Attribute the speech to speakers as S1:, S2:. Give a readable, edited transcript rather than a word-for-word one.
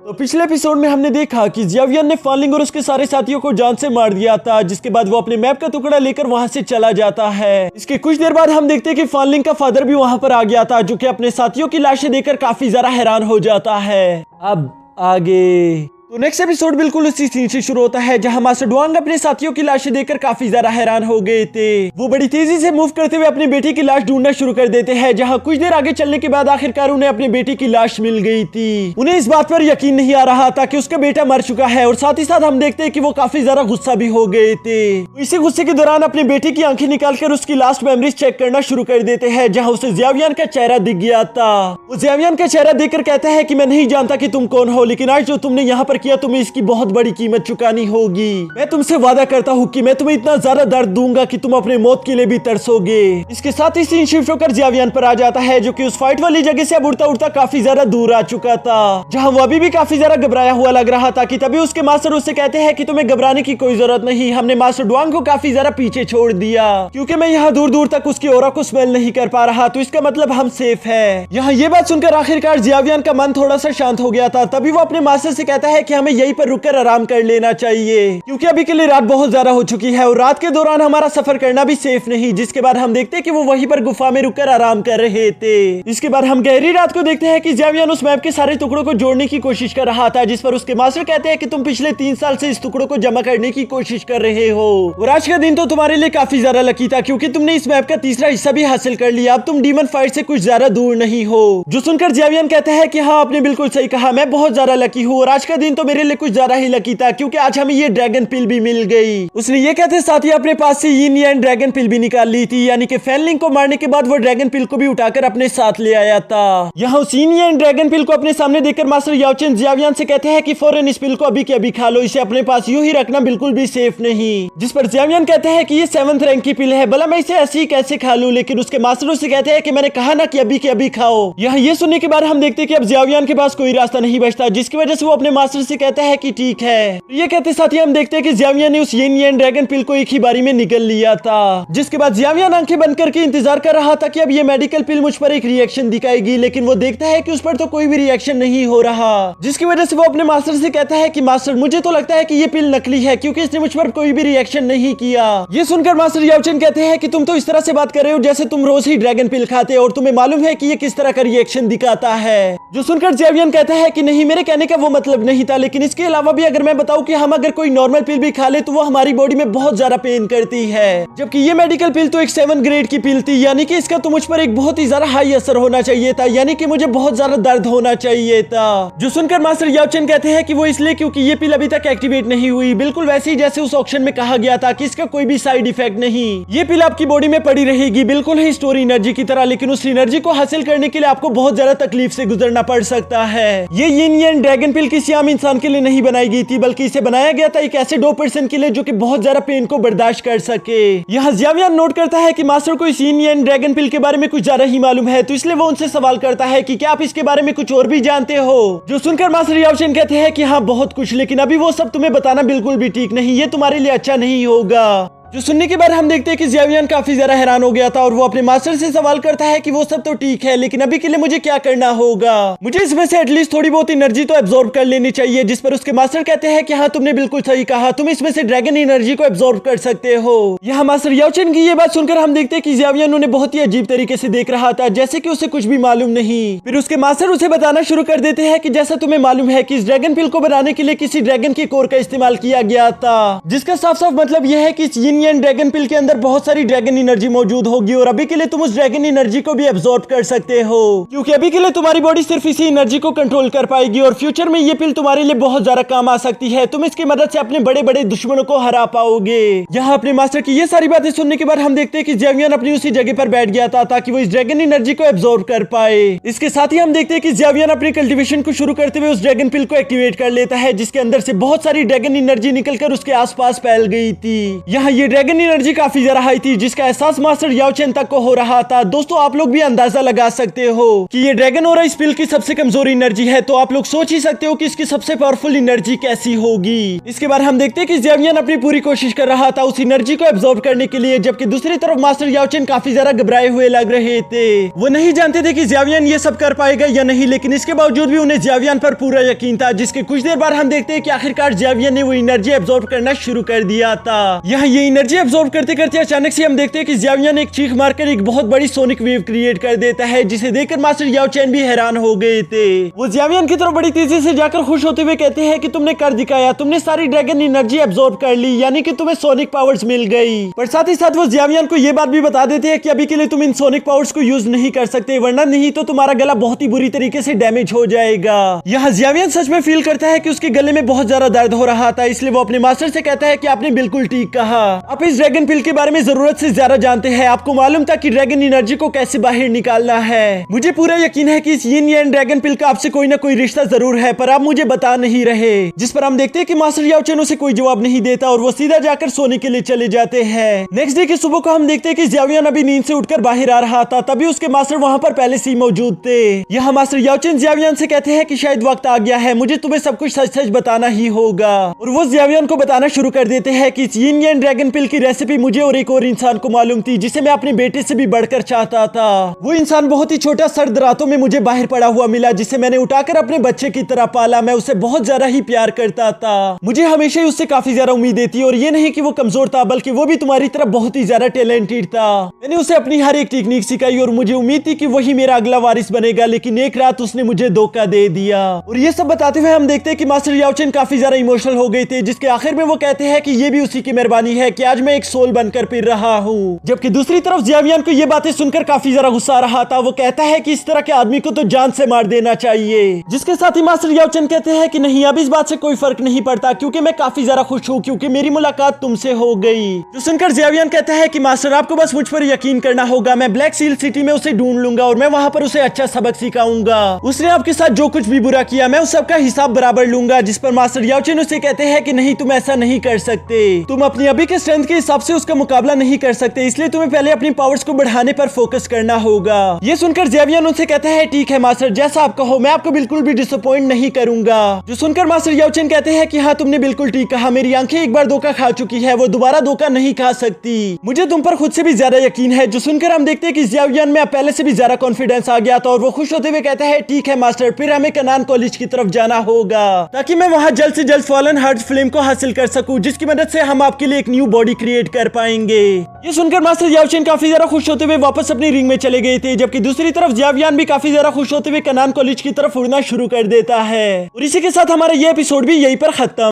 S1: तो पिछले एपिसोड में हमने देखा कि जियावियन ने फान लिंग और उसके सारे साथियों को जान से मार दिया था, जिसके बाद वो अपने मैप का टुकड़ा लेकर वहां से चला जाता है। इसके कुछ देर बाद हम देखते हैं कि फान लिंग का फादर भी वहां पर आ गया था, जो कि अपने साथियों की लाशें देखकर काफी ज्यादा हैरान हो जाता है। अब आगे तो नेक्स्ट एपिसोड बिल्कुल उसी सीन से शुरू होता है, जहां मास्टर डुआंग अपने साथियों की लाशें देखकर काफी ज्यादा हैरान हो गए थे। वो बड़ी तेजी से मूव करते हुए अपनी बेटी की लाश ढूंढना शुरू कर देते हैं, जहां कुछ देर आगे चलने के बाद आखिरकार उन्हें अपनी बेटी की लाश मिल गई थी। उन्हें इस बात पर यकीन नहीं आ रहा था कि उसका बेटा मर चुका है, और साथ ही साथ हम देखते हैं कि वो काफी ज्यादा गुस्सा भी हो गए थे। इसी गुस्से के दौरान अपनी बेटी की आंखें निकालकर उसकी लास्ट मेमोरीज चेक करना शुरू कर देते हैं, जहां उसे जियावियन का चेहरा दिख गया था। वो जियावियन का चेहरा देखकर कहता है कि मैं नहीं जानता कि तुम कौन हो, लेकिन आज जो तुमने यहाँ पर किया तुम्हें इसकी बहुत बड़ी कीमत चुकानी होगी। मैं तुमसे वादा करता हूँ कि मैं तुम्हें इतना ज्यादा दर्द दूंगा कि तुम अपने मौत के लिए भी तरसोगे। इसके साथ ही सीन शिफ्ट होकर जियावियन पर आ जाता है, जो कि उस फाइट वाली जगह से अब उड़ता उड़ता काफी ज्यादा दूर आ चुका था, जहाँ वो अभी भी काफी ज्यादा घबराया हुआ लग रहा था। कि तभी उसके मास्टर उससे कहते हैं कि तुम्हें घबराने की कोई जरूरत नहीं, हमने मास्टर डुआंग को काफी ज्यादा पीछे छोड़ दिया, क्योंकि मैं यहाँ दूर दूर तक उसकी ऑरा को स्मेल नहीं कर पा रहा, तो इसका मतलब हम सेफ है। यहाँ ये बात सुनकर आखिरकार जियावियन का मन थोड़ा सा शांत हो गया था। तभी वो अपने मास्टर से कहता है कि हमें यहीं पर रुककर आराम कर लेना चाहिए, क्योंकि अभी के लिए रात बहुत ज्यादा हो चुकी है और रात के दौरान हमारा सफर करना भी सेफ नहीं। जिसके बाद हम देखते हैं कि वो वहीं पर गुफा में रुककर आराम कर रहे थे। इसके बाद हम गहरी रात को देखते हैं कि जियावियन उस मैप के सारे टुकड़ों को जोड़ने की कोशिश कर रहा था, जिस पर उसके मास्टर कहते हैं कि तुम पिछले 3 साल से इस टुकड़ों को जमा करने की कोशिश कर रहे हो, और आज का दिन तो तुम्हारे लिए काफी ज्यादा लकी था, क्योंकि तुमने इस मैप का तीसरा हिस्सा भी हासिल कर लिया। अब तुम डीमन फाइट से कुछ ज्यादा दूर नहीं हो। जो सुनकर जियावियन कहता है कि हाँ, आपने बिल्कुल सही कहा, मैं बहुत ज्यादा लकी हूँ, और आज का दिन तो मेरे लिए कुछ ज्यादा ही लकी था, क्योंकि आज हमें ये ड्रैगन पिल भी मिल गई। उसने ये कहते साथ ही अपने पास से यिन यान ड्रैगन पिल भी निकाल ली थी, यानी कि फैन लिंग को मारने के बाद वो ड्रैगन पिल को भी उठाकर अपने साथ ले आया था। यहाँ उस यिन यान ड्रैगन पिल को अपने सामने देखकर मास्टर याओचेन जियावियन से कहते हैं कि फौरन इस पिल को अभी के अभी खा लो, इसे अपने पास यूं ही रखना बिल्कुल भी सेफ नहीं। जिस पर जियावियन कहते हैं कि ये 7th रैंक की पिल है, भला मैं इसे ऐसे ही कैसे खा लूं, लेकिन उसके मास्टर उससे कहते हैं कि मैंने कहा ना कि अभी के अभी खाओ। यहाँ ये सुनने के बाद हम देखते हैं कि अब जियावियन के पास कोई रास्ता नहीं बचता, जिसकी वजह से वो अपने मास्टर से कहता है कि ठीक है। ये कहते साथ ही हम देखते हैं कि जियावियन ने उस यिन यान ड्रैगन पिल को एक ही बारी में निगल लिया था, जिसके बाद जियावियन आंखें बंद करके इंतजार कर रहा था कि अब ये मेडिकल पिल मुझ पर एक रिएक्शन दिखाएगी, लेकिन वो देखता है कि उस पर तो कोई भी रिएक्शन नहीं हो रहा, जिसकी वजह से वो अपने मास्टर से कहता है कि मास्टर, मुझे तो लगता है कि ये पिल नकली है, क्योंकि इसने मुझ पर कोई भी रिएक्शन नहीं किया। ये सुनकर मास्टर याओचेन कहते हैं कि तुम तो इस तरह से बात कर रहे हो जैसे तुम रोज ही ड्रैगन पिल खाते हो और तुम्हें मालूम है कि ये किस तरह का रिएक्शन दिखाता है। जो सुनकर जियावियन कहता है कि नहीं, मेरे कहने का वो मतलब नहीं था, लेकिन इसके अलावा भी अगर मैं बताऊं कि हम अगर कोई नॉर्मल पिल भी खा ले तो वो हमारी बॉडी में बहुत ज्यादा पेन करती है, जबकि ये मेडिकल पिल तो एक 7 ग्रेड की पिल थी, यानी कि इसका तो मुझ पर एक बहुत ही ज्यादा हाई असर होना चाहिए था, यानी कि मुझे बहुत ज्यादा दर्द होना चाहिए था। जो सुनकर मास्टर याओचेन कहते हैं कि वो इसलिए क्योंकि ये पिल अभी तक एक्टिवेट नहीं हुई, बिल्कुल वैसे ही जैसे उस ऑक्शन में कहा गया था कि इसका कोई भी साइड इफेक्ट नहीं, ये पिल आपकी बॉडी में पड़ी रहेगी बिल्कुल ही स्टोर एनर्जी की तरह, लेकिन उस एनर्जी को हासिल करने के लिए आपको बहुत ज्यादा तकलीफ से गुजरना पड़ सकता है। ये यिन यान ड्रैगन पिल किसी आम इंसान के लिए नहीं बनाई गई थी, बल्कि इसे बनाया गया था एक ऐसे 2% के लिए जो कि बहुत ज्यादा पेन को बर्दाश्त कर सके। यहाँ जियावियन नोट करता है कि मास्टर को इस यिन यान ड्रैगन पिल के बारे में कुछ ज्यादा ही मालूम है, तो इसलिए वो उनसे सवाल करता है कि क्या आप इसके बारे में कुछ और भी जानते हो। जो सुनकर मास्टर याओचेन कहते हैं कि हाँ, बहुत कुछ, लेकिन अभी वो सब तुम्हें बताना बिल्कुल भी ठीक नहीं, ये तुम्हारे लिए अच्छा नहीं होगा। जो सुनने के बाद हम देखते हैं कि जियावियन काफी ज्यादा हैरान हो गया था, और वो अपने मास्टर से सवाल करता है कि वो सब तो ठीक है, लेकिन अभी के लिए मुझे क्या करना होगा, मुझे इसमें से एटलीस्ट थोड़ी बहुत एनर्जी तो एब्जॉर्ब कर लेनी चाहिए। जिस पर उसके मास्टर कहते हैं कि हाँ, तुमने बिल्कुल सही कहा, तुम इसमें से ड्रैगन एनर्जी को एब्जॉर्ब कर सकते हो। यहाँ मास्टर याओचेन की ये बात सुनकर हम देखते हैं कि जियावियन उन्हें बहुत ही अजीब तरीके से देख रहा था, जैसे कि उसे कुछ भी मालूम नहीं। फिर उसके मास्टर उसे बताना शुरू कर देते हैं कि जैसा तुम्हें मालूम है कि इस ड्रैगन पिल को बनाने के लिए किसी ड्रैगन की कोर का इस्तेमाल किया गया था, जिसका साफ साफ मतलब यह है कि इस यिन यान ड्रैगन पिल के अंदर बहुत सारी ड्रैगन एनर्जी मौजूद होगी, और अभी के लिए तुम उस ड्रैगन एनर्जी को भी एब्जॉर्ब कर सकते हो, क्योंकि अभी के लिए तुम्हारी बॉडी सिर्फ इसी एनर्जी को कंट्रोल कर पाएगी, और फ्यूचर में ये पिल तुम्हारे लिए बहुत ज्यादा काम आ सकती है। तुम इसकी मदद से अपने बड़े बड़े दुश्मनों को हरा पाओगे। यहाँ अपने मास्टर की ये सारी बातें सुनने के बाद हम देखते हैं कि जियावियन अपनी उसी जगह पर बैठ गया था ताकि वो इस ड्रैगन एनर्जी को एब्जॉर्ब कर पाए। इसके साथ ही हम देखते हैं कि जियावियन अपनी कल्टीवेशन को शुरू करते हुए उस ड्रैगन पिल को एक्टिवेट कर लेता है, जिसके अंदर से बहुत सारी ड्रैगन एनर्जी निकलकर उसके आसपास फैल गई थी। यहाँ ये ड्रैगन एनर्जी काफी ज्यादा हाई थी, जिसका एहसास मास्टर याओ चेन तक को हो रहा था। दोस्तों आप लोग भी अंदाजा लगा सकते हो कि ये ड्रैगन और इस पिल की सबसे कमजोर एनर्जी है, तो आप लोग सोच ही सकते हो कि इसकी सबसे पावरफुल एनर्जी कैसी होगी। इसके बाद हम देखते हैं कि ज़ेवियन अपनी पूरी कोशिश कर रहा था उस एनर्जी को एब्जॉर्ब करने के लिए, जबकि दूसरी तरफ मास्टर याओ चेन काफी ज्यादा घबराए हुए लग रहे थे। वो नहीं जानते थे कि ज़ेवियन ये सब कर पाएगा या नहीं, लेकिन इसके बावजूद भी उन्हें ज़ेवियन पर पूरा यकीन था। जिसके कुछ देर बाद हम देखते हैं कि आखिरकार ज़ेवियन ने वो एनर्जी एब्जॉर्ब करना शुरू कर दिया था। यहाँ ये एनर्जी एब्जॉर्ब करते करते अचानक से हम देखते हैं कि ज़ेवियन एक चीख मारकर एक बहुत बड़ी सोनिक वेव क्रिएट कर देता है, जिसे देखकर मास्टर याओ चेन भी हैरान हो गए थे। वो ज़ेवियन की तरफ बड़ी तेजी से जाकर खुश होते हुए कहते हैं कि तुमने कर दिखाया, तुमने सारी ड्रैगन एनर्जी एब्जॉर्ब कर ली, यानी कि तुम्हें सोनिक पावर्स मिल गई। पर साथ ही साथ वो ज़ेवियन को ये बात भी बता देते हैं कि अभी के लिए तुम इन सोनिक पावर्स को यूज नहीं कर सकते, वरना नहीं तो तुम्हारा गला बहुत ही बुरी तरीके से डैमेज हो जाएगा। यहाँ ज़ेवियन सच में फील करता है कि उसके गले में बहुत ज्यादा दर्द हो रहा था, इसलिए वो अपने मास्टर से कहता है कि आपने बिल्कुल ठीक कहा, आप इस ड्रैगन पिल के बारे में जरूरत से ज्यादा जानते हैं, आपको मालूम था कि ड्रैगन एनर्जी को कैसे बाहर निकालना है। मुझे पूरा यकीन है कि इस यिन यान ड्रैगन पिल का आपसे कोई ना कोई रिश्ता जरूर है, पर आप मुझे बता नहीं रहे। जिस पर हम देखते हैं कि मास्टर याओ चेन उसे कोई जवाब नहीं देता और वो सीधा जाकर सोने के लिए चले जाते हैं। नेक्स्ट डे की सुबह को हम देखते हैं कि ज़ेवियन अभी नींद से उठकर बाहर आ रहा था, तभी उसके मास्टर वहाँ पर पहले से ही मौजूद थे। यहाँ मास्टर याओ चेन ज़ेवियन से कहते हैं कि शायद वक्त आ गया है, मुझे तुम्हें सब कुछ सच सच बताना ही होगा। और वो ज़ेवियन को बताना शुरू कर देते हैं कि यिन यान ड्रैगन पिल की रेसिपी मुझे और एक और इंसान को मालूम थी, जिसे मैं अपने बेटे से भी बढ़कर चाहता था। वो इंसान बहुत ही छोटा सर्द रातों में मुझे बाहर पड़ा हुआ मिला, जिसे मैंने उठाकर अपने बच्चे की तरह पाला। मैं उसे बहुत ज्यादा ही प्यार करता था, मुझे हमेशा ही उससे काफी ज्यादा उम्मीदें थी, और ये नहीं कि वो कमजोर था, बल्कि वो भी तुम्हारी तरह बहुत ही ज्यादा टैलेंटेड था। मैंने उसे अपनी हर एक टेक्निक सिखाई और मुझे उम्मीद थी कि वही मेरा अगला वारिस बनेगा, लेकिन एक रात उसने मुझे धोखा दे दिया। और ये सब बताते हुए हम देखते हैं कि मास्टर याओ चेन काफी ज्यादा इमोशनल हो गए थे, जिसके आखिर में वो कहते हैं कि ये भी उसी की मेहरबानी है कि आज मैं एक सोल बनकर फिर रहा हूँ। जबकि दूसरी तरफ ज़ेवियन को ये बातें सुनकर काफी ज्यादा गुस्सा आ रहा था। वो कहता है कि इस तरह के आदमी को तो जान से मार देना चाहिए। जिसके साथ ही मास्टर याओ चेन कहते हैं कि नहीं, अब इस बात से कोई फर्क नहीं पड़ता, क्योंकि मैं काफी ज्यादा खुश हूँ, क्योंकि मेरी मुलाकात तुमसे हो गई। जो सुनकर ज़ेवियन कहता है कि मास्टर आपको बस मुझ पर यकीन करना होगा, मैं ब्लैक सील सिटी में उसे ढूंढ लूंगा और मैं वहाँ पर उसे अच्छा सबक सिखाऊंगा। उसने आपके साथ जो कुछ भी बुरा किया मैं उस सबका हिसाब बराबर लूंगा। जिस पर मास्टर याओ चेन उसे कहते हैं कि नहीं, तुम ऐसा नहीं कर सकते, तुम अपनी अभी के स्ट्रेंथ के हिसाब से उसका मुकाबला नहीं कर सकते, इसलिए तुम्हें पहले अपनी पावर्स को बढ़ाने पर फोकस करना होगा। ये सुनकर ज़ेवियन उनसे कहता है ठीक है मास्टर, जैसा आप कहो, मैं आपको बिल्कुल भी डिसअपॉइंट नहीं करूंगा। जो सुनकर मास्टर याओ चेन कहते हैं कि हाँ तुमने बिल्कुल ठीक कहा, मेरी आंखें एक बार धोखा खा चुकी है, वो दोबारा धोखा नहीं खा सकती, मुझे तुम पर खुद से भी ज्यादा यकीन है। जो सुनकर हम देखते हैं कि ज़ेवियन में पहले से भी ज्यादा कॉन्फिडेंस आ गया था और वो खुश होते हुए कहता है ठीक है मास्टर, फिर हमें कनान कॉलेज की तरफ जाना होगा, ताकि मैं वहाँ जल्द से जल्द फॉलन हार्ट्स फ्लेम को हासिल कर सकूं, जिसकी मदद से हम आपके लिए एक न्यू बॉडी क्रिएट कर पाएंगे। ये सुनकर मास्टर याओ चेन काफी ज्यादा खुश होते हुए वापस अपनी रिंग में चले गए थे, जबकि दूसरी तरफ ज़ेवियन भी काफी ज्यादा खुश होते हुए कनान कॉलेज की तरफ उड़ना शुरू कर देता है। और इसी के साथ हमारा ये एपिसोड भी यहीं पर खत्म।